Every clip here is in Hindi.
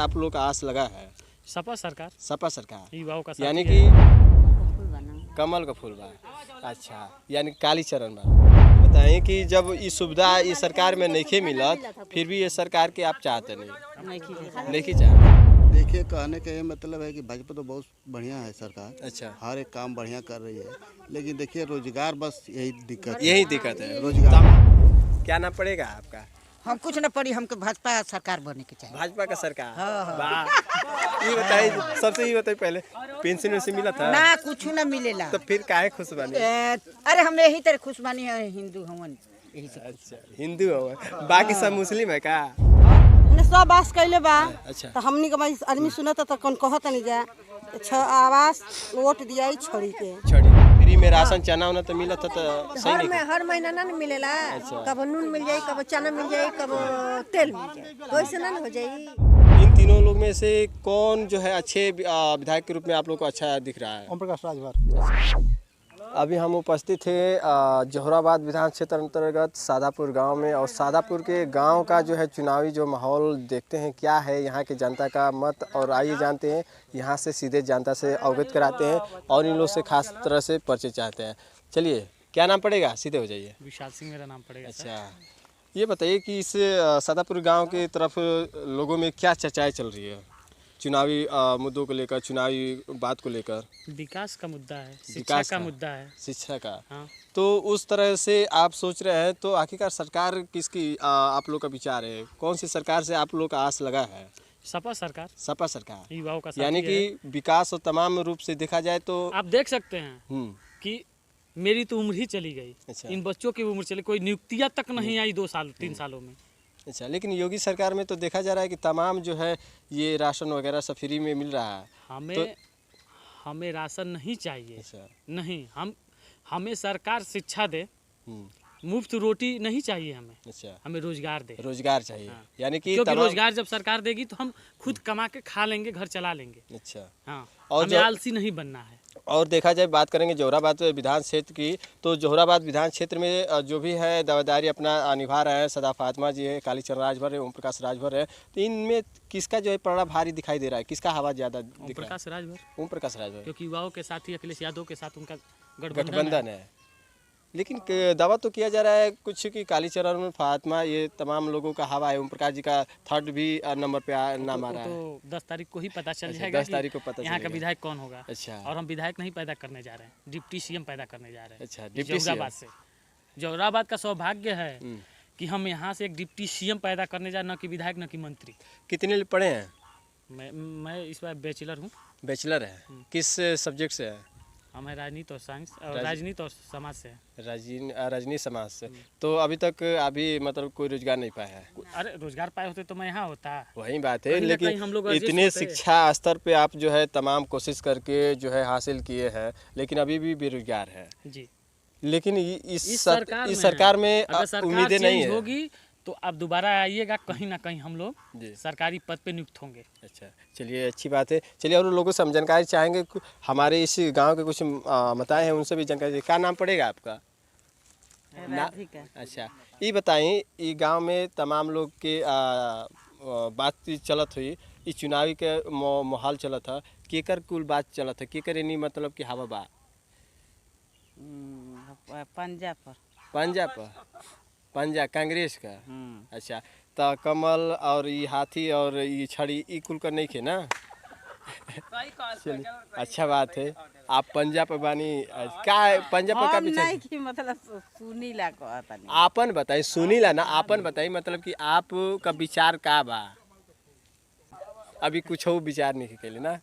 आप लोग का आस लगा है? सपा सरकार, सपा सरकार युवाओं का यानी साथी कि है। कमल का फूल बा। अच्छा, यानी कालीचरण बा। बताएं कि जब ये सुविधा इस सरकार में नहीं मिलत, फिर भी ये सरकार के आप चाहते नहीं चाहते। देखिए, कहने का ये मतलब है कि भाजपा तो बहुत बढ़िया है सरकार। अच्छा, हर एक काम बढ़िया कर रही है, लेकिन देखिए रोजगार बस यही दिक्कत है। रोजगार। क्या नाम पड़ेगा आपका? हम कुछ न पड़ी, हमको भाजपा सरकार बने के चाहिए। भाजपा का सरकार। हाँ। वाह, ये बताइए, सबसे ये बताइए पहले, पेंशन से मिला था? ना कुछ न मिलेला। तो फिर काहे खुश बनी? अरे हम यही तरह खुश बानी है, हिंदू हमन यही से। अच्छा, हिंदू हो, बाकी सब मुस्लिम है का? हमने सब बास कैले बा। अच्छा, तो हमनी के आदमी सुनत तो कौन कहत नहीं जा आवास वोट दिया छोड़ी के छोड़ी फ्री में राशन चना उना तो मिला था तो सही नहीं? हर महीना ना मिलेला। अच्छा। कब नून मिल जाये, कब चना मिल जाये, कब तेल मिल जाये, तो ऐसे ना हो जाये। इन तीनों लोग में से कौन जो है अच्छे विधायक के रूप में आप लोग को अच्छा दिख रहा है? ओम प्रकाश राजभर। अभी हम उपस्थित थे जौहराबाद विधान क्षेत्र अंतर्गत सादापुर गांव में, और सादापुर के गांव का जो है चुनावी जो माहौल देखते हैं क्या है यहाँ की जनता का मत, और आइए जानते हैं यहाँ से सीधे जनता से अवगत कराते हैं और इन लोग से खास तरह से परिचय चाहते हैं। चलिए, क्या नाम पड़ेगा? सीधे हो जाइए। विशाल सिंह मेरा नाम पड़ेगा। अच्छा, ये बताइए कि इस सादापुर गांव की तरफ लोगों में क्या चर्चाएं चल रही है चुनावी मुद्दों को लेकर, चुनावी बात को लेकर? विकास का मुद्दा है, शिक्षा विकास का मुद्दा है। शिक्षा का। हाँ। तो उस तरह से आप सोच रहे हैं, तो आखिरकार सरकार किसकी आप लोग का विचार है? कौन सी सरकार से आप लोग का आस लगा है? सपा सरकार, सपा सरकार युवाओं का साथी यानी है। कि विकास और तमाम रूप से देखा जाए तो आप देख सकते हैं कि मेरी तो उम्र ही चली गई। अच्छा। इन बच्चों की उम्र चली, कोई नियुक्तियां तक नहीं आई 2 साल 3 सालों में। अच्छा, लेकिन योगी सरकार में तो देखा जा रहा है कि तमाम जो है ये राशन वगैरह सब फ्री में मिल रहा है। हमें राशन नहीं चाहिए। अच्छा। नहीं, हमें सरकार शिक्षा दे, हम्म। मुफ्त रोटी नहीं चाहिए हमें। अच्छा, हमें रोजगार दे। रोजगार चाहिए। हाँ। यानी कि क्योंकि रोजगार जब सरकार देगी तो हम खुद कमा के खा लेंगे, घर चला लेंगे। अच्छा, हाँ, और हमें आलसी नहीं बनना है। और देखा जाए, बात करेंगे जौहराबाद विधान क्षेत्र की, तो जौहराबाद विधान क्षेत्र में जो भी है दावेदारी अपना निभा रहे हैं, सदा फातिमा जी है, कालीचरण राजभर है, ओम प्रकाश राजभर है, तो इनमें किसका जो है पड़ा भारी दिखाई दे रहा है? किसका हवा ज़्यादा दिख रहा है? ओम प्रकाश राजभर, क्योंकि युवाओं के साथी अखिलेश यादव के साथ उनका गठबंधन है। लेकिन दावा तो किया जा रहा है कुछ कि कालीचरण फातिमा ये तमाम लोगों का हवा है। ओम प्रकाश जी का थर्ड भी नंबर पे नाम आ रहा है। तो 10 तारीख को ही पता चल अच्छा, जाएगा 10 तारीख को पता यहाँ का चलेगा। विधायक कौन होगा। अच्छा। और हम विधायक नहीं पैदा करने जा रहे हैं, डिप्टी सीएम पैदा करने जा रहे हैं। अच्छा, डिप्टी जौहराबाद से। जौहराबाद का सौभाग्य है कि हम यहाँ से एक डिप्टी सीएम पैदा करने जा रहे हैं, न कि विधायक न कि मंत्री। कितने पढ़े हैं? मैं इस बार बैचलर हूँ। बैचलर है? किस सब्जेक्ट से है? हम है राजनीति और साइंस और राजनीति और समाज से है। राजनीति समाज से। तो अभी तक अभी मतलब कोई रोजगार नहीं पाया है? अरे रोजगार पाए होते तो मैं यहाँ होता। वही बात है, कहीं ना कहीं लेकिन हम लोग इतने adjust होते। शिक्षा स्तर पे आप जो है तमाम कोशिश करके जो है हासिल किए हैं, लेकिन अभी भी बेरोजगार है। जी। लेकिन इस सरकार में अगर सरकार उम्मीदें नहीं चेंज है होगी तो आप दोबारा आइएगा, कहीं ना कहीं हम लोग जी। सरकारी पद पे नियुक्त होंगे। अच्छा, चलिए, अच्छी बात है। चलिए, और लोगों से हम जानकारी चाहेंगे, हमारे इस गांव के कुछ मताएं हैं, उनसे भी जानकारी। क्या नाम पड़ेगा आपका? राधिका। अच्छा, ये बताइए, ये गांव में तमाम लोग के बातचीत चलत हुई, ये चुनावी के माहौल चलत था, केकर कुल बात चलत है, केकर यानी मतलब कि हवा बा? पंजा कांग्रेस का। अच्छा, तो कमल और ये हाथी और ये छड़ी ई कुल का नहीं खे ना? चलिए, अच्छा बात है। आप पंजा पे बानी क्या पंजा पर का नहीं कि मतलब सुनीला कहता नहीं। आपन बताई, सुनीला ना, आपन बताई मतलब कि आप का विचार का बा? अभी कुछ हो विचार नहीं कैले ना?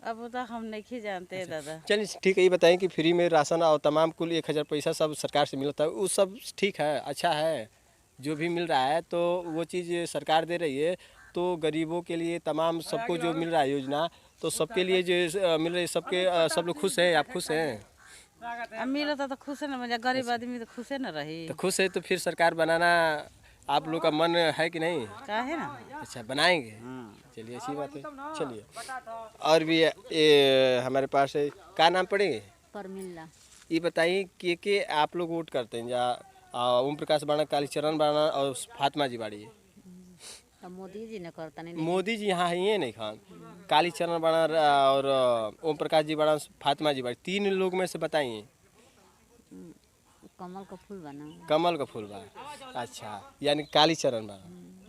अब तो हम नहीं जानते दादा। चलिए, ठीक है। ये बताएं कि फ्री में राशन और तमाम कुल 1000 पैसा सब सरकार से मिलता है, वो सब ठीक है, अच्छा है, जो भी मिल रहा है तो वो चीज़ सरकार दे रही है, तो गरीबों के लिए तमाम सबको जो मिल रहा है योजना, तो सबके लिए जो मिल रही है, सबके सब लोग खुश हैं? आप खुश हैं? अब मिला तो खुश है ना, मजा गरीब आदमी तो खुश है ना रही। तो खुश है तो फिर सरकार बनाना आप लोग का मन है कि नहीं? का है ना। अच्छा, बनाएंगे। चलिए, अच्छी बात है। चलिए, और भी ये हमारे पास है, क्या नाम पड़ेंगे? परमिल्ला। ये बताइए कि आप लोग वोट करते हैं या ओम प्रकाश बाणा, कालीचरण बाणा और फातिमा जी बाड़ी है? तो मोदी जी ने करता नहीं मोदी जी यहाँ है नहीं खान, कालीचरण बना और ओम प्रकाश जी बना, फातिमा जी बना, 3 लोग में से बताइए। कमल का फूल बना कमल का फूल बा, अच्छा, यानी कालीचरण बा।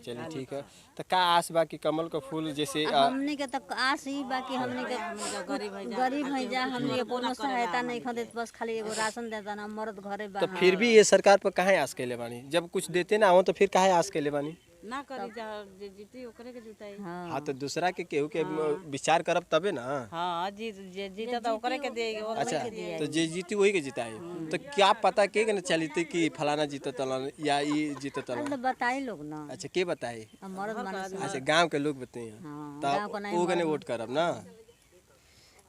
चलिए ठीक है, तो का आस बा कि कमल का फूल जैसे हमने के तक आस ही बाकी हमने के गरीब है जा हमने के कोनो सहायता नहीं खदे, बस खाली एगो राशन देता ना, मर्द घरे तो बाहर फिर भी ये सरकार पर काहे आस कैले बानी? जब कुछ देते ना हो तो फिर काहे आस कैले बानी? ना करी जा जे जीती ओकरे के जुटाई। हाँ, तो दूसरा के केहू के विचार करब तबे ना। हां जे जीता तो ओकरे के देगी। अच्छा, तो जे जीती वही के जिताई। तो क्या पता के न चलती कि फलाना जीता तलन या ई जीता तलन? तो बताई लोग ना। अच्छा, के बताए? मर्द मानस अच्छा, गांव के लोग बताइए, तब वो गने वोट करब ना।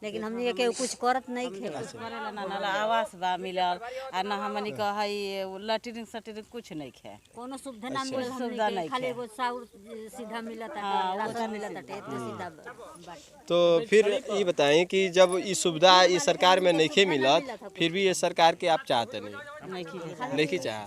लेकिन हमने के कुछ करत नहीं खे। करेला ना ना आवास बा मिलल आ ना हमनी के हई लैट्रिन सैट्रिन कुछ नहीं खे। कोनो सुविधा ना मिलल, सुविधा हमने नहीं के खाली खे। एगो चाउर सीधा मिलत है, राशन मिलत है, इतना सीधा बात। तो फिर ये बताएं कि जब ये सुविधा इस सरकार में नहीं मिलत, फिर भी ये सरकार के आप चाहते नहीं चाह,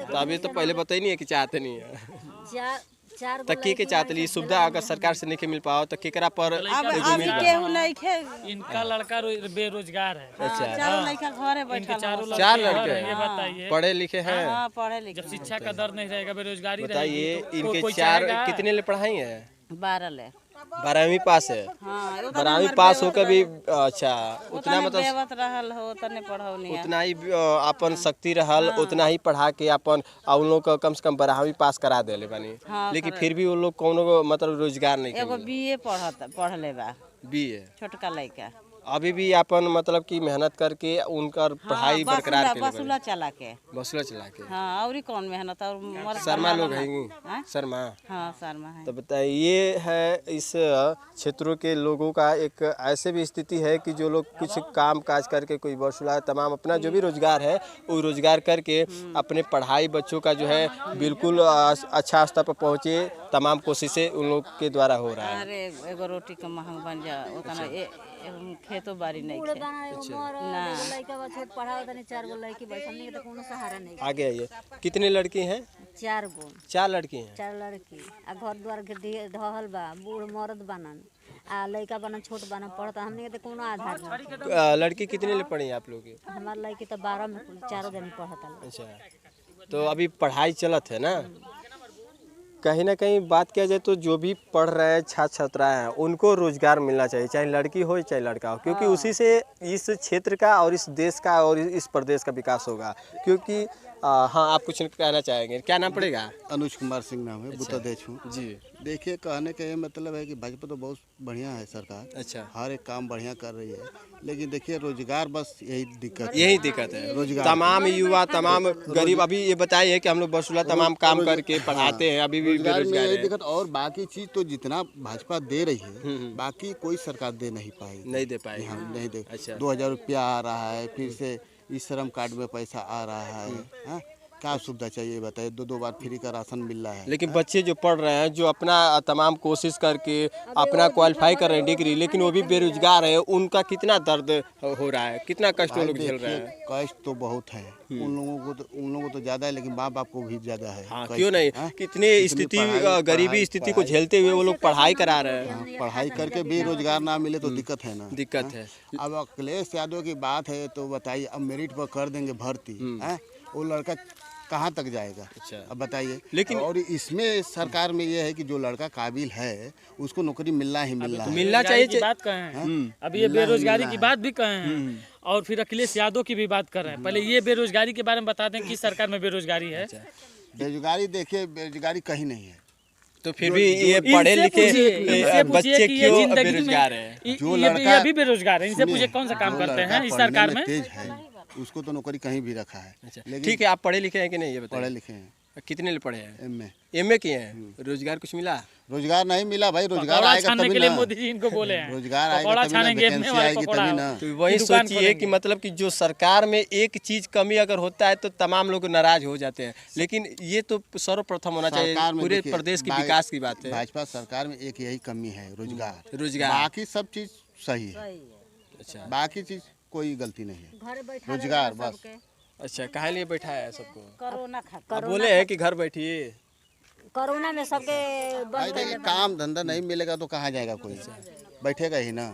तो अभी तो पहले बताई नहीं है कि चाहते नहीं है। चार तो के चाहते ली सुविधा अगर सरकार से नहीं मिल पाओ तो केकरा पर अभी केहू नहीं खे। इनका लड़का बेरोजगार है। अच्छा, चारों लड़का घरे इनके बैठल। चारों चार लड़के लड़के हैं, ये बताइए। पढ़े लिखे हैं? हां पढ़े लिखे। जब शिक्षा का दर नहीं रहेगा, बेरोजगारी बताइए, रहेगी, तो इनके कोई 4 चाहेगा? कितने ले पढ़ाई है? 12 ले। 12वीं पास है। हां 12वीं पास होकर भी अच्छा उतना मतलब बेवत रहल हो तने पढ़ौनी। उतना ही अपन शक्ति रहल, उतना ही पढ़ा के अपन उन लोग का कम से कम 12वीं पास करा देले बानी। लेकिन फिर भी उन लोग कोनो मतलब रोजगार नहीं एगो बीए पढ़ले बा, बीए छोटका लड़का। अभी भी अपन मतलब कि मेहनत करके उनकर पढ़ाई बरकरार के बसुला चला के। बसुला चला के। हाँ और कौन मेहनत और मर्द शर्मा लोग बनाना। हैं, शर्मा। हाँ शर्मा है। तो बताइए, ये है इस क्षेत्रों के लोगों का एक ऐसे भी स्थिति है कि जो लोग कुछ काम काज करके कोई वसूला तमाम अपना जो भी रोजगार है वो रोजगार करके अपने पढ़ाई बच्चों का जो है बिल्कुल अच्छा स्तर पर पहुँचे, तमाम कोशिशें उन लोग के द्वारा हो रहा है। अरे एगो रोटी का महंग बन जा उतना खेतो बाड़ी नहीं खे। लड़का बा छोट पढ़ाओ तनी 4 गो लड़की बस, हमने के तो कोनो सहारा नहीं। आगे आइए, कितने लड़की हैं? 4 गो। 4 लड़की हैं। 4 लड़की आ घर द्वार के ढहल बा, बूढ़ मर्द बनन आ लड़का बनन छोट बनन पढ़ता, हमने के तो कोनो आधार नहीं। लड़की कितने ले पढ़ी आप लोग की? हमार लड़की तो 12 में कुल 4 जन पढ़ता। अच्छा, तो अभी पढ़ाई चलत है ना? कहीं ना कहीं बात किया जाए तो जो भी पढ़ रहे हैं छात्र छात्राएं हैं उनको रोजगार मिलना चाहिए, चाहे लड़की हो चाहे लड़का हो, क्योंकि उसी से इस क्षेत्र का और इस देश का और इस प्रदेश का विकास होगा। क्योंकि हाँ, आप कुछ कहना चाहेंगे? क्या नाम पड़ेगा? अनुज कुमार सिंह नाम है, बुतदेश हूँ जी। देखिए, कहने का ये मतलब है कि भाजपा तो बहुत बढ़िया है सरकार। अच्छा, हर एक काम बढ़िया कर रही है, लेकिन देखिए रोजगार बस यही दिक्कत है। रोजगार तमाम युवा तमाम गरीब अभी ये बताइए कि हम लोग बसुला तमाम काम करके पढ़ाते हैं, अभी भी रोजगार में बेरोजगार यही है। दिक्कत। और बाकी चीज तो जितना भाजपा दे रही है बाकी कोई सरकार दे नहीं पाएगी, नहीं दे पाएगी। हाँ नहीं दे। अच्छा। 2000 रुपया आ रहा है, फिर से इस श्रम कार्ड में पैसा आ रहा है। हाँ? क्या सुविधा चाहिए बताइए? 2 बार फ्री का राशन मिल रहा है। लेकिन बच्चे जो पढ़ रहे हैं, जो अपना तमाम कोशिश करके अपना क्वालिफाई कर रहे हैं डिग्री, लेकिन वो भी बेरोजगार है, उनका कितना दर्द हो रहा है, कितना कष्ट वो लोग झेल रहे हैं। कष्ट तो बहुत है उन लोगों को तो ज्यादा है, लेकिन माँ बाप को भी ज्यादा है। हाँ, कष्ट, क्यों नहीं? हाँ? कितने स्थिति गरीबी स्थिति को झेलते हुए वो लोग पढ़ाई करा रहे हैं। हाँ, पढ़ाई करके भी रोजगार ना मिले तो दिक्कत है ना। दिक्कत है। अब अखिलेश यादव की बात है तो बताइए, अब मेरिट पर कर देंगे भर्ती, हैं? वो लड़का कहाँ तक जाएगा? अच्छा। अब बताइए। लेकिन और इसमें सरकार में ये है कि जो लड़का काबिल है उसको नौकरी मिलना ही मिलना है। मिलना चाहिए। की बात कहे हैं, अभी ये बेरोजगारी की बात भी कहे हैं और फिर अखिलेश यादव की भी बात कर रहे हैं। पहले ये बेरोजगारी के बारे में बता दें कि सरकार में बेरोजगारी है। बेरोजगारी देखिए, बेरोजगारी कहीं नहीं है। तो फिर भी ये पढ़े लिखे बच्चे क्यों बेरोजगार है? जो लड़का ये भी बेरोजगार है, इनसे पूछे कौन सा काम करते हैं इस सरकार में? तेज है उसको तो नौकरी कहीं भी रखा है। लेकिन ठीक है, आप पढ़े लिखे हैं कि नहीं ये बताइए? पढ़े लिखे हैं। कितने पढ़े हैं? एमए किए हैं। रोजगार कुछ मिला? रोजगार नहीं मिला भाई। रोजगार पकौड़ा आएगा छानने तभी के लिए ना। मोदी जी इनको बोले हैं, रोजगार आएगा पकौड़ा तभी ना, छानेंगे, वैकेंसी वाले आएगी पकौड़ा तभी ना। तो वही दुकान सोचिए खोलेंगे। कि मतलब कि जो सरकार में एक चीज कमी अगर होता है तो तमाम लोग नाराज हो जाते हैं, लेकिन ये तो सर्वप्रथम होना चाहिए। सरकार में पूरे देखिए, प्रदेश के विकास की बात है। भाजपा सरकार में एक यही कमी है, रोजगार। रोजगार। बाकी सब चीज सही है। अच्छा, बाकी चीज कोई गलती नहीं है। घर बैठा रोजगार बस। अच्छा, कहाँ लिए बैठाया है सबको? कोरोना खा आप बोले हैं कि घर बैठिए। कोरोना में सबके भाई बंद देखिए, काम धंधा नहीं मिलेगा तो कहाँ जाएगा कोई, बैठेगा ही ना।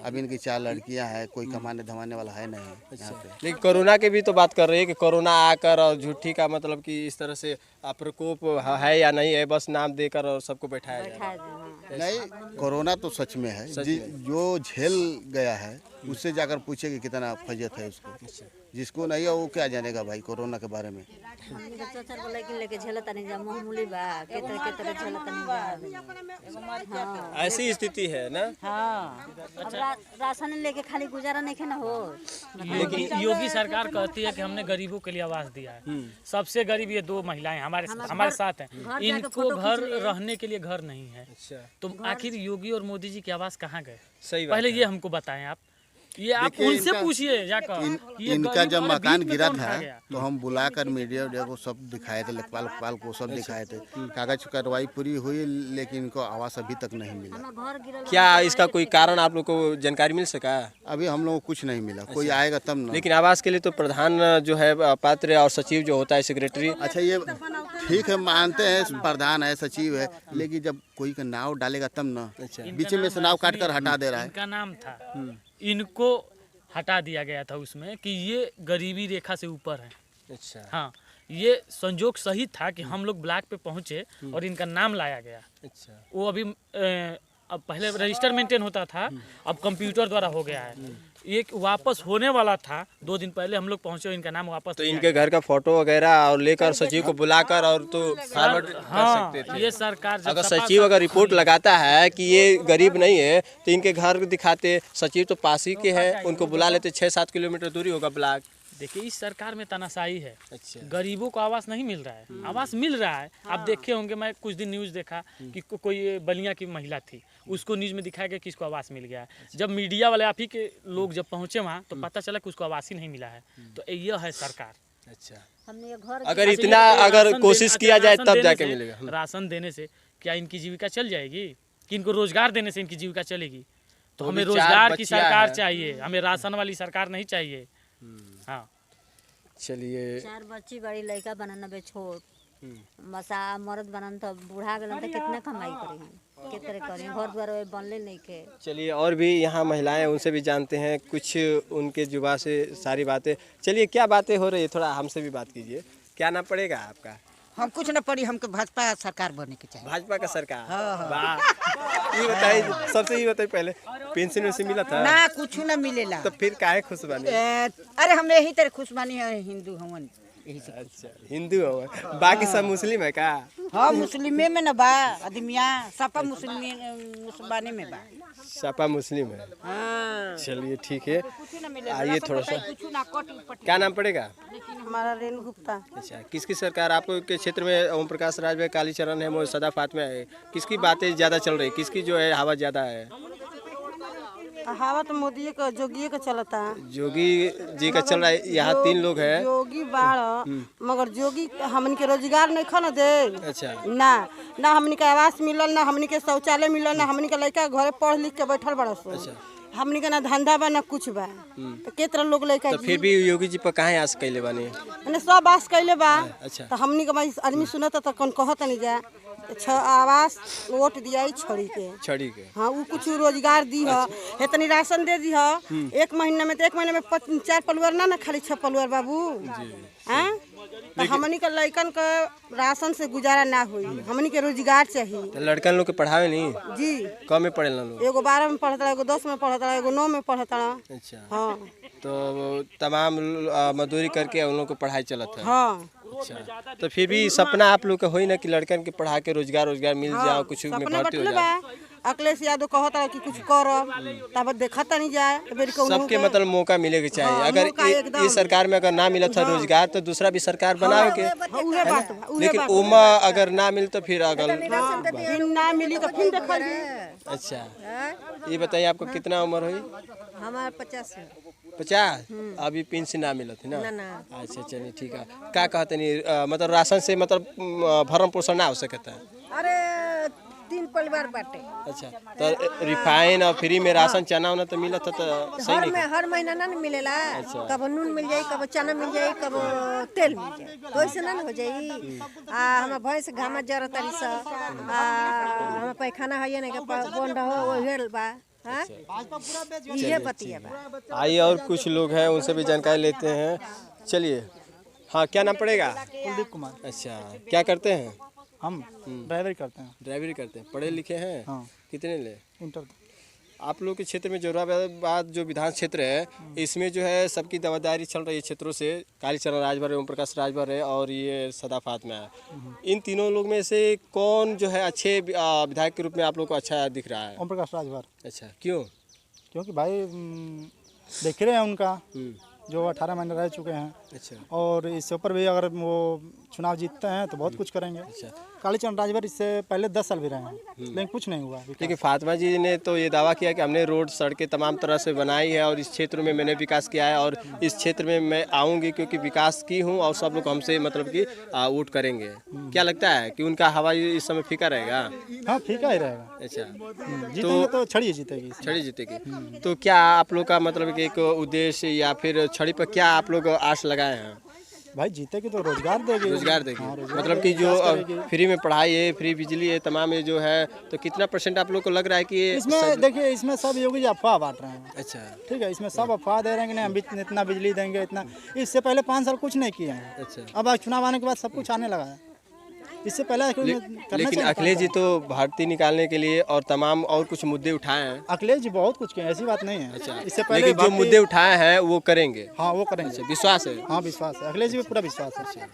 अब इनकी 4 लड़कियां हैं, कोई कमाने धमाने वाला है नहीं यहाँ पे। लेकिन कोरोना की भी तो बात कर रही है कि कोरोना आकर और झूठी का मतलब कि इस तरह से प्रकोप है या नहीं है, बस नाम देकर और सबको बैठाया जा रहा है। नहीं, कोरोना तो सच में है। जो झेल गया है उससे जाकर पूछे कि कितना फजियत है उसको। जिसको नहीं है वो क्या जानेगा भाई कोरोना के बारे में। हमनी के चचर को लेके झेलत नहीं जा, मामूली बा के तरह झेलत नहीं जा। ऐसी स्थिति है ना। अब राशन लेके खाली गुजारा नहीं ना हो। योगी सरकार कहती है कि हमने गरीबों के लिए आवास दिया है। सबसे गरीब ये 2 महिलाएं हमारे साथ हैं। इनको घर रहने के लिए घर नहीं है। तो आखिर योगी और मोदी जी की आवास कहाँ गए? सही पहले ये हमको बताएं आप। ये आप उनसे पूछिए जाकर। इनका जब मकान गिरा था तो हम बुलाकर मीडिया को सब दिखाए थे, लेखपाल को सब दिखाए थे। कागज कार्रवाई पूरी हुई लेकिन इनको आवास अभी तक नहीं मिला। क्या इसका कोई कारण आप लोग को जानकारी मिल सका? अभी हम लोग को कुछ नहीं मिला। कोई आएगा तब ना। लेकिन आवास के लिए तो प्रधान जो है पात्र और सचिव जो होता है सेक्रेटरी। अच्छा, ये ठीक है, मानते हैं प्रधान है सचिव है, लेकिन जब कोई का नाव डालेगा तब ना। बीच में से नाव काट कर हटा दे रहा है। इनका नाम था, इनको हटा दिया गया था उसमें कि ये गरीबी रेखा से ऊपर है। अच्छा। हाँ, ये संजोग सही था कि हम लोग ब्लॉक पे पहुंचे और इनका नाम लाया गया। अच्छा। वो अभी अब पहले रजिस्टर मेंटेन होता था, अब कंप्यूटर द्वारा हो गया है। एक वापस होने वाला था, 2 दिन पहले हम लोग पहुंचे, इनका नाम वापस। तो इनके घर का फोटो वगैरह और लेकर सचिव को बुलाकर और तो फॉरवर्ड कर सकते थे। ये सरकार अगर सचिव अगर रिपोर्ट लगाता है कि ये गरीब नहीं है तो इनके घर दिखाते। सचिव तो पास ही के हैं, उनको बुला लेते। 6-7 किलोमीटर दूरी होगा ब्लॉक। देखिए, इस सरकार में तानाशाही है। अच्छा। गरीबों को आवास नहीं मिल रहा है। आवास मिल रहा है। आप देखे होंगे, मैं कुछ दिन न्यूज़ देखा कि कोई बलिया की महिला थी, उसको न्यूज़ में दिखाया गया कि इसको आवास मिल गया है। जब मीडिया वाले आप ही के लोग जब पहुंचे वहाँ तो पता चला कि उसको आवास ही नहीं मिला है। तो यह है सरकार। अच्छा। हमने ये घर अगर इतना अगर कोशिश किया जाए तब जाके मिलेगा। राशन देने से क्या इनकी जीविका चल जाएगी? कि इनको रोजगार देने से इनकी जीविका चलेगी? तो हमें रोजगार की सरकार चाहिए, हमें राशन वाली सरकार नहीं चाहिए। हाँ, चलिए। 4 बच्ची बड़ी लड़का बनन बे छोट मसा मर्द बनन तो बूढ़ा गलन तो कितने कमाई करी हम, के तरह करी घर द्वार बनले नहीं के। चलिए, और भी यहाँ महिलाएं उनसे भी जानते हैं कुछ उनके जुबा से सारी बातें। चलिए, क्या बातें हो रही है, थोड़ा हमसे भी बात कीजिए। क्या नाम पड़ेगा आपका? हम कुछ न पड़ी, हमको भाजपा सरकार बनने के चाहिए। भाजपा का सरकार। वाह। ये बताइए, सबसे ये बताइए पहले, पेंशन वैसे मिला था? ना, कुछ न मिलेला। तो फिर काहे खुश बने? अरे हम यही तरह खुश बानी है, हिंदू हमन यही से। अच्छा, हिंदू हो, बाकी सब मुस्लिम है का? हाँ, मुस्लिमे में न बा आदमिया, सपा मुसलमाने में बा। सपा मुस्लिम है। हाँ। चलिए, ठीक है, आइए थोड़ा सा। क्या नाम पड़ेगा? हमारा रेणु गुप्ता। अच्छा, किसकी सरकार आपके क्षेत्र में? ओम प्रकाश राज में, कालीचरण है, सदा फातिमा है। किसकी बातें ज़्यादा चल रही? किसकी जो है हवा ज़्यादा है? हवा तो मोदी का, जोगी का चलता। जोगी जी का चल रहा है। यहाँ 3 लोग हैं। जोगी बाढ़, मगर जोगी हमन के रोजगार नहीं खा न दे। अच्छा। ना हमन के आवास मिलल, ना हमन के शौचालय मिलल, ना हमन के लड़का घरे पढ़ लिख के बैठल बड़ा सो। हमनी के ना धंधा बा ना कुछ बा। तो के तरह लोग लड़का। तो फिर भी योगी जी पर कहाँ आस कैले बानी? मैंने सब आस कैले बा। अच्छा। तो हमनी के आदमी सुनता तो कौन कहत नहीं जा, आवास वोट दिया छड़ी के। हाँ, वो कुछ रोजगार दी है। इतनी राशन दे दी है। 1 महीने में तो 1 महीने में 4 परिवार ना खाली 6 परिवार बाबू। हाँ, तो हमनी के लड़कन का राशन से गुजारा ना हुई। हमनी के रोजगार चाहिए। तो लड़कन लोग के पढ़ावे नहीं जी? कम में पढ़े लोग। एगो 12 में पढ़ता, एगो 10 में पढ़ता, एगो 9 में पढ़ता। अच्छा। हाँ, तो तमाम मजदूरी करके उन लोग को पढ़ाई चलत है। हाँ। अच्छा, तो फिर भी सपना आप लोग का होई ना कि लड़कन के पढ़ा के रोजगार मिल जाओ, कुछ में भर्ती हो जाओ। अखिलेश यादव कहता है कि कुछ करब, तब देखता नहीं जाए। सबके मतलब मौका मिलेगा चाहिए। अगर इस सरकार में अगर ना मिला था रोजगार तो दूसरा भी सरकार बनाओ के। लेकिन उमा अगर ना मिले तो फिर अगर ना मिली तो फिर देखल। अच्छा, ये बताइए आपको कितना उम्र हुई? हमारे 50 है। 50? अभी पेंशन ना मिला थी ना? अच्छा, चलिए, ठीक है। क्या कहते नहीं, मतलब राशन से मतलब भरण पोषण ना हो सकता है? अरे 3 परिवार बाटे। अच्छा, तो रिफाइन और फ्री में राशन चना उना तो मिला था तो सही नहीं? हर महीना ना मिलेला। कब नून मिल जाई, कब चना मिल जाई, कब तेल मिल जाई, तो ऐसे ना हो जाई। हम भैंस घामा जरत तारी स हम पैखाना है नहीं बंद हो वो हेल बा। हाँ ये बतिया बा। आइए और कुछ लोग हैं उनसे भी जानकारी लेते हैं। चलिए, हाँ क्या नाम पड़ेगा? कुलदीप कुमार। अच्छा, क्या करते हैं? हम ड्राइवरी करते हैं। ड्राइवरी करते हैं, पढ़े लिखे हैं? हाँ। कितने ले? इंटर। आप लोग के क्षेत्र में जोराबाद जो विधान क्षेत्र है, इसमें जो है सबकी दावेदारी चल रही है क्षेत्रों से। कालीचरण राजभर है, ओम प्रकाश राजभर है और ये सदा फातिमा है। इन तीनों लोग में से कौन जो है अच्छे विधायक के रूप में आप लोग को अच्छा दिख रहा है? ओम प्रकाश राजभर। अच्छा, क्यों? क्योंकि भाई देख रहे हैं उनका जो 18 महीने रह चुके हैं। अच्छा, और इससे ऊपर भी अगर वो चुनाव जीतते हैं तो बहुत कुछ करेंगे। अच्छा। कालीचरण राजभर इससे पहले 10 साल भी रहे हैं लेकिन कुछ नहीं हुआ। लेकिन फातिमा जी ने तो ये दावा किया कि हमने रोड सड़कें तमाम तरह से बनाई है और इस क्षेत्र में मैंने विकास किया है और इस क्षेत्र में मैं आऊँगी क्योंकि विकास की हूँ और सब लोग हमसे मतलब कि वोट करेंगे। क्या लगता है कि उनका हवा इस समय फीका रहेगा? हाँ फीका ही रहेगा। अच्छा, जीतेंगे तो छड़ी जीतेगी। छड़ी जीतेगी। तो क्या आप लोग का मतलब कि एक उद्देश्य या फिर छड़ी पर क्या आप लोग आस लगाए हैं? भाई जीतेगी तो रोजगार देगी। रोजगार देगी। मतलब कि जो फ्री में पढ़ाई है, फ्री बिजली है, तमाम ये जो है, तो कितना % आप लोग को लग रहा है कि ये इसमें देखिए इसमें सब योगी जी अफवाह बांट रहे हैं। अच्छा, ठीक है, इसमें सब अफवाह दे रहे हैं कि नहीं हम इतना बिजली देंगे इतना। इससे पहले 5 साल कुछ नहीं किए हैं। अच्छा। अब चुनाव आने के बाद सब कुछ आने लगा है। इससे पहले लेकिन अखिलेश जी तो भर्ती निकालने के लिए और तमाम और कुछ मुद्दे उठाए हैं। अखिलेश जी बहुत कुछ किए, ऐसी बात नहीं है। अच्छा, इससे पहले लेकिन जो मुद्दे उठाए हैं वो करेंगे। हाँ वो करेंगे। अच्छा, विश्वास है? हाँ विश्वास है, अखिलेश जी पे पूरा विश्वास है।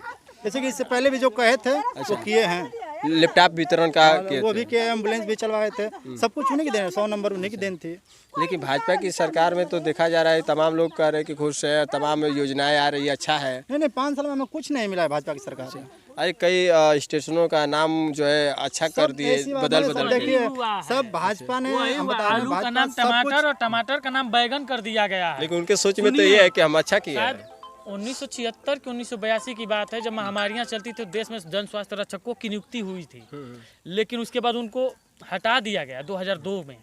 जैसे कि इससे पहले भी जो कहे थे वो किए हैं। लैपटॉप वितरण का वो भी किए, एम्बुलेंस भी चलवाए थे, सब कुछ उन्हीं की देन, 100 नंबर उन्हीं की देन थी। लेकिन भाजपा की सरकार में तो देखा जा रहा है तमाम लोग कह रहे हैं कि खुश है, तमाम योजनाएं आ रही है, अच्छा है। नहीं 5 साल में हमें कुछ नहीं मिला है भाजपा की सरकार से। अरे कई स्टेशनों का नाम जो है अच्छा कर दिए, बदल के। देखिए सब भाजपा ने, हम बता रहे हैं, आलू का भाजपा नाम सब कुछ। टमाटर और टमाटर का नाम बैगन कर दिया गया है। लेकिन उनके सोच में तो ये है कि हम अच्छा किया शायद है। 1976 की 1982 की बात है जब महामारियां चलती थी, देश में जन स्वास्थ्य रक्षकों की नियुक्ति हुई थी। लेकिन उसके बाद उनको हटा दिया गया 2002 में।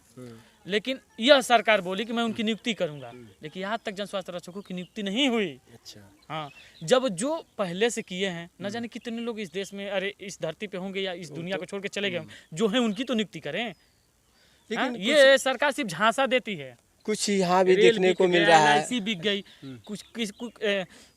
लेकिन यह सरकार बोली कि मैं उनकी नियुक्ति करूंगा, लेकिन यहाँ तक जन स्वास्थ्य रक्षकों की नियुक्ति नहीं हुई। अच्छा, हाँ, जब जो पहले से किए हैं, न जाने कितने लोग इस देश में, अरे इस धरती पे होंगे या इस दुनिया को छोड़ के चले गए, जो है उनकी तो नियुक्ति करें। हाँ, ये सरकार सिर्फ झांसा देती है। कुछ यहाँ भी देखने को मिल रहा है। LIC बिक गई।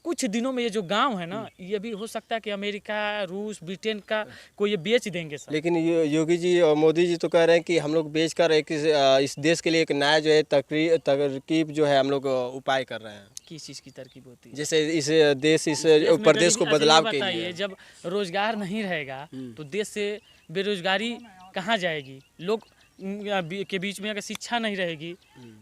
कुछ दिनों में ये जो गांव है ना, ये भी हो सकता है कि अमेरिका, रूस, ब्रिटेन का कोई ये बेच देंगे सर। लेकिन योगी जी और मोदी जी तो कह रहे हैं कि हम लोग बेचकर एक इस देश के लिए एक नया जो है तरकीब जो है हम लोग उपाय कर रहे हैं। किस चीज़ की तरकीब होती है? जैसे इस देश इस प्रदेश को बदलाव के लिए। जब रोजगार नहीं रहेगा तो देश से बेरोजगारी कहाँ जाएगी? लोग के बीच में अगर शिक्षा नहीं रहेगी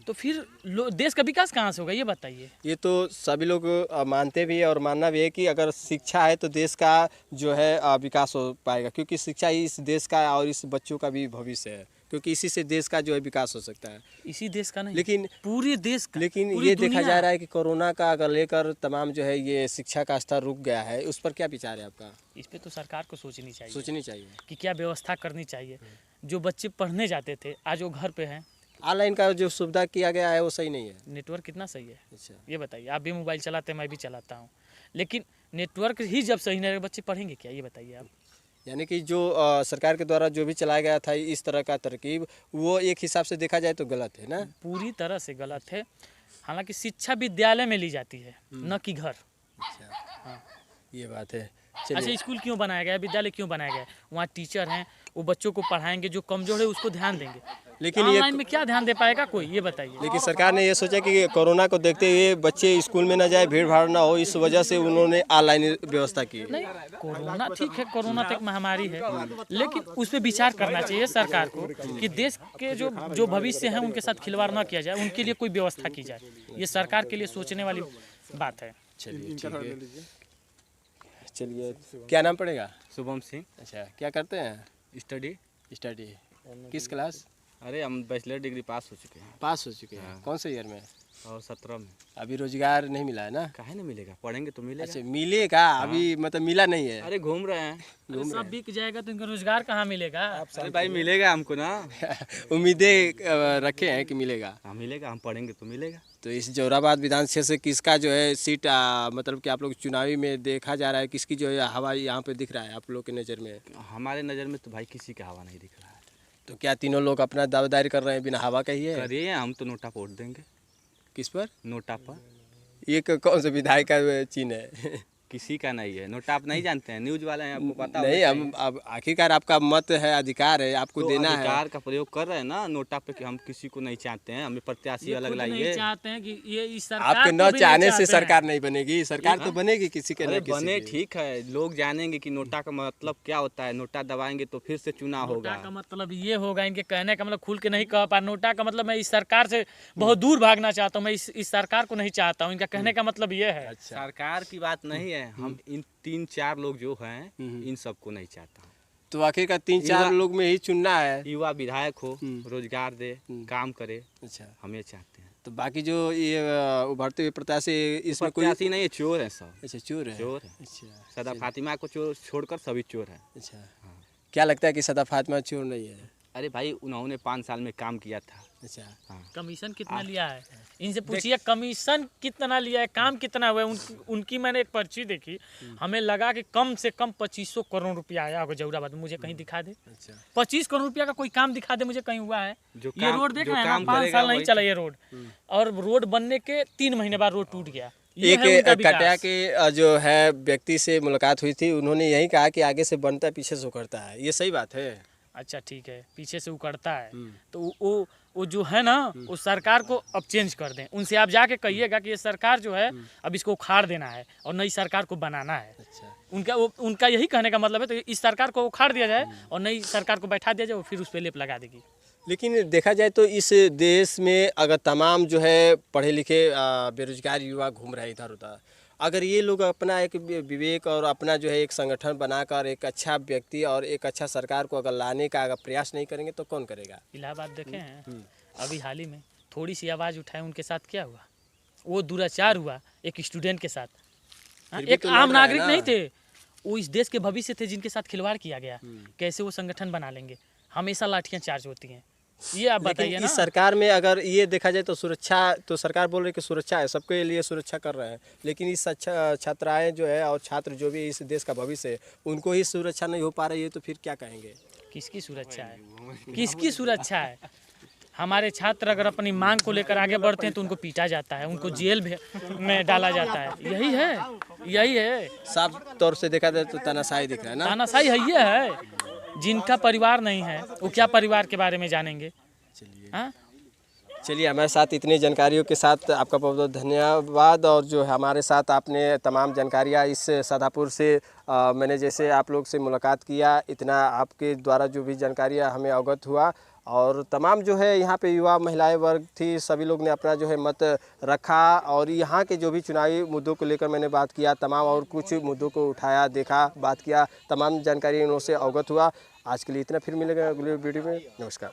तो फिर देश का विकास कहाँ से होगा, ये बताइए। ये तो सभी लोग मानते भी है और मानना भी है कि अगर शिक्षा है तो देश का जो है विकास हो पाएगा, क्योंकि शिक्षा ही इस देश का और इस बच्चों का भी भविष्य है, क्योंकि इसी से देश का जो है विकास हो सकता है। इसी देश का नहीं, लेकिन पूरे देश का। लेकिन ये देखा जा रहा है कि कोरोना का अगर लेकर तमाम जो है ये शिक्षा का स्तर रुक गया है, उस पर क्या विचार है आपका? इस पे तो सरकार को सोचनी चाहिए कि क्या व्यवस्था करनी चाहिए। जो बच्चे पढ़ने जाते थे आज वो घर पे हैं। ऑनलाइन का जो सुविधा किया गया है वो सही नहीं है। नेटवर्क कितना सही है? अच्छा, ये बताइए। आप भी मोबाइल चलाते हैं, मैं भी चलाता हूँ, लेकिन नेटवर्क ही जब सही नहीं रहेगा बच्चे पढ़ेंगे क्या, ये बताइए आप। यानी कि जो सरकार के द्वारा जो भी चलाया गया था इस तरह का तरकीब, वो एक हिसाब से देखा जाए तो गलत है ना? पूरी तरह से गलत है। हालांकि शिक्षा विद्यालय में ली जाती है, न कि घर। अच्छा, हाँ, ये बात है। अच्छा, स्कूल क्यों बनाया गया, विद्यालय क्यों बनाया गया? वहाँ टीचर हैं, वो बच्चों को पढ़ाएंगे, जो कमजोर है उसको ध्यान देंगे। लेकिन ऑनलाइन में क्या ध्यान दे पाएगा कोई, ये बताइए। लेकिन सरकार ने ये सोचा कि कोरोना को देखते हुए बच्चे स्कूल में ना जाए, भीड़ भाड़ ना हो, इस वजह से उन्होंने ऑनलाइन व्यवस्था की। नहीं, कोरोना ठीक है, कोरोना तो एक महामारी है, लेकिन उस पर विचार करना चाहिए सरकार को कि देश के जो भविष्य है उनके साथ खिलवाड़ ना किया जाए, उनके लिए कोई व्यवस्था की जाए। ये सरकार के लिए सोचने वाली बात है। चलिए ठीक है, चलिए क्या नाम पड़ेगा? शुभम सिंह। अच्छा, क्या करते हैं? स्टडी। किस क्लास? अरे हम बैचलर डिग्री पास हो चुके हैं। पास हो चुके हैं। कौन से ईयर में? और 17 में। अभी रोजगार नहीं मिला है ना? काहे नहीं मिलेगा, पढ़ेंगे तो मिलेगा। अच्छा मिलेगा, अभी मतलब मिला नहीं है। अरे घूम रहे हैं। सब बिक जाएगा तो इनको रोजगार कहाँ मिलेगा? अरे भाई मिलेगा हमको ना। उम्मीदें रखे हैं कि मिलेगा। हाँ मिलेगा, हम पढ़ेंगे तो मिलेगा। तो इस जोराबाद विधान क्षेत्र से किसका जो है सीट मतलब कि आप लोग चुनावी में देखा जा रहा है, किसकी जो है हवा यहाँ पे दिख रहा है आप लोग की नज़र में? हमारे नज़र में तो भाई किसी का हवा नहीं दिख रहा है। तो क्या तीनों लोग अपना दावेदारी कर रहे हैं बिना हवा का ही है? करिए, हम तो नोटा वोट देंगे। किस पर? नोटा पर। ये कौन सा विधायक का चिन्ह है? किसी का नहीं है नोटा, आप नहीं जानते हैं, न्यूज़ वाले हैं, आपको पता नहीं, हम अब आखिरकार आपका मत है, अधिकार है, आपको तो देना है। अधिकार का प्रयोग कर रहे हैं ना नोटा पे कि हम किसी को नहीं चाहते हैं, हमें प्रत्याशी अलग लाइए। नहीं चाहते हैं कि ये इस सरकार आपके को न भी चाहने नहीं से चाहते हैं। सरकार नहीं बनेगी, सरकार तो बनेगी किसी के अरे न किसी बने की। ठीक है, लोग जानेंगे कि नोटा का मतलब क्या होता है, नोटा दबाएंगे तो फिर से चुनाव होगा। नोटा का मतलब ये होगा, इनके कहने का मतलब खुल के नहीं कह पा। नोटा का मतलब मैं इस सरकार से बहुत दूर भागना चाहता हूँ, मैं इस सरकार को नहीं चाहता हूँ, इनका कहने का मतलब ये है। सरकार की बात नहीं है, हम इन 3-4 लोग जो हैं इन सबको नहीं चाहता। तो आखिरकार 3-4 लोग में ही चुनना है। युवा विधायक हो, रोजगार दे, काम करे, अच्छा, हम ये चाहते हैं। तो बाकी जो ये उभरते हुए प्रत्याशी इसमें कोई प्रत्याशी नहीं है, चोर है सब। अच्छा चोर है? चोर है। अच्छा, सदा फातिमा को चोर छोड़कर सभी चोर है। अच्छा, क्या लगता है कि सदा फातिमा चोर नहीं है? अरे भाई उन्होंने 5 साल में काम किया था। अच्छा, कमीशन कितना लिया है इनसे पूछिए, कमीशन कितना लिया है, काम कितना हुआ है। उनकी मैंने एक पर्ची देखी, हमें लगा कि कम से कम 2500 करोड़ रुपया आया होगा जोराबाद में। मुझे कहीं दिखा दे। अच्छा, 25 करोड़ रुपया का कोई काम दिखा दे मुझे कहीं हुआ है? ये रोड देख जो रहे हैं ना, काम 5 करेगा साल नहीं वही चला ये रोड, और रोड बनने के 3 महीने बाद रोड टूट गया। ये है एक उनका विकास। कटिया के जो है व्यक्ति से मुलाकात हुई थी, उन्होंने यही कहा कि आगे से बनता है पीछे से उखड़ता है। ये सही बात है? अच्छा ठीक है, पीछे से उकड़ता है तो वो जो है ना, वो सरकार को अब चेंज कर दें। उनसे आप जाके कहिएगा कि ये सरकार जो है अब इसको उखाड़ देना है और नई सरकार को बनाना है। अच्छा, उनका यही कहने का मतलब है। तो इस सरकार को उखाड़ दिया जाए और नई सरकार को बैठा दिया जाए, वो फिर उस पर लेप लगा देगी। लेकिन देखा जाए तो इस देश में अगर तमाम जो है पढ़े लिखे बेरोजगार युवा घूम रहे हैं इधर उधर, अगर ये लोग अपना एक विवेक और अपना जो है एक संगठन बनाकर एक अच्छा व्यक्ति और एक अच्छा सरकार को अगर लाने का अगर प्रयास नहीं करेंगे तो कौन करेगा? इलाहाबाद देखे हैं अभी हाल ही में, थोड़ी सी आवाज़ उठाए, उनके साथ क्या हुआ? वो दुराचार हुआ एक स्टूडेंट के साथ। फिर भी एक तो लड़ आम रहा है नागरिक ना। नहीं थे, वो इस देश के भविष्य थे जिनके साथ खिलवाड़ किया गया। कैसे वो संगठन बना लेंगे? हमेशा लाठियाँ चार्ज होती हैं, ये आप बताइए लेकिन ना। इस सरकार में अगर ये देखा जाए तो सुरक्षा, तो सरकार बोल रही है कि सुरक्षा है, सबके लिए सुरक्षा कर रहे हैं, लेकिन इस अच्छा छात्राएं जो है और छात्र जो भी इस देश का भविष्य है उनको ही सुरक्षा नहीं हो पा रही है, तो फिर क्या कहेंगे? किसकी सुरक्षा है? किसकी सुरक्षा है? हमारे छात्र अगर अपनी मांग को लेकर आगे बढ़ते हैं तो उनको पीटा जाता है, उनको जेल में डाला जाता है। यही है, यही है। साफ तौर से देखा जाए तो तानाशाही दिख रहा है ना। तानाशाही ये है। जिनका परिवार नहीं है वो क्या परिवार के बारे में जानेंगे? चलिए, हमारे साथ इतनी जानकारियों के साथ आपका बहुत बहुत धन्यवाद। और जो हमारे साथ आपने तमाम जानकारियाँ इस सादापुर से मैंने जैसे आप लोग से मुलाकात किया, इतना आपके द्वारा जो भी जानकारियाँ हमें अवगत हुआ, और तमाम जो है यहाँ पे युवा महिलाएं वर्ग थी, सभी लोग ने अपना जो है मत रखा, और यहाँ के जो भी चुनावी मुद्दों को लेकर मैंने बात किया, तमाम और कुछ मुद्दों को उठाया, देखा, बात किया, तमाम जानकारी उनसे अवगत हुआ। आज के लिए इतना, फिर मिलेगा अगले वीडियो में। नमस्कार।